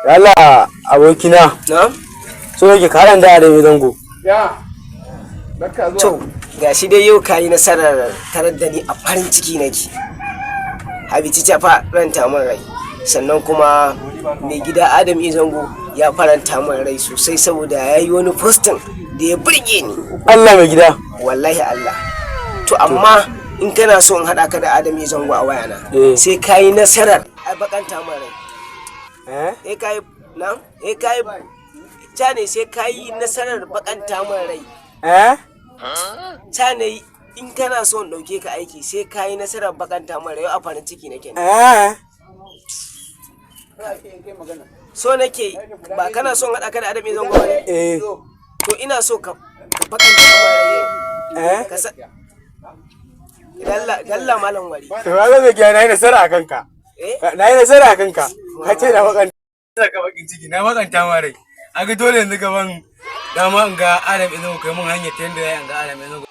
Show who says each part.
Speaker 1: Yalla abokina.
Speaker 2: Na?
Speaker 1: So yake karan da zango.
Speaker 2: Ya. To, gashi dai yau kayi nasarar tarar da ni a farin ciki nake. Habici ta faranta min rai. Sannan kuma mai gida Adam Izango ya faranta min rai sosai saboda ya yi wani postin da ya burge ni.
Speaker 1: Allah mai gida.
Speaker 2: Wallahi Allah. To amma in kana so in haɗa ka da Adam Izango a wayana, sai kayi nasarar a bakanta min rai. Kayi nan? Kayi ne sai kayi nasarar bakanta min rai. Cane in kana so in dauke ka aiki sai kayi nasarar bakanta min rai a farin ciki nake. So nake ba kana son haɗa ka da Adam Izango ba ne? To ina so ka bakanta min rai. Dalla malam wari.
Speaker 1: To malam mai gida nayi nasara a kanka. Nayi nasara a kanka. Ka ce na bakanta ka bakin ciki na bakanta ma rai. Aga dole yanzu gaban dama in ga Adam Izango kai mun hanyar ta yanda ya ga Adam Izango.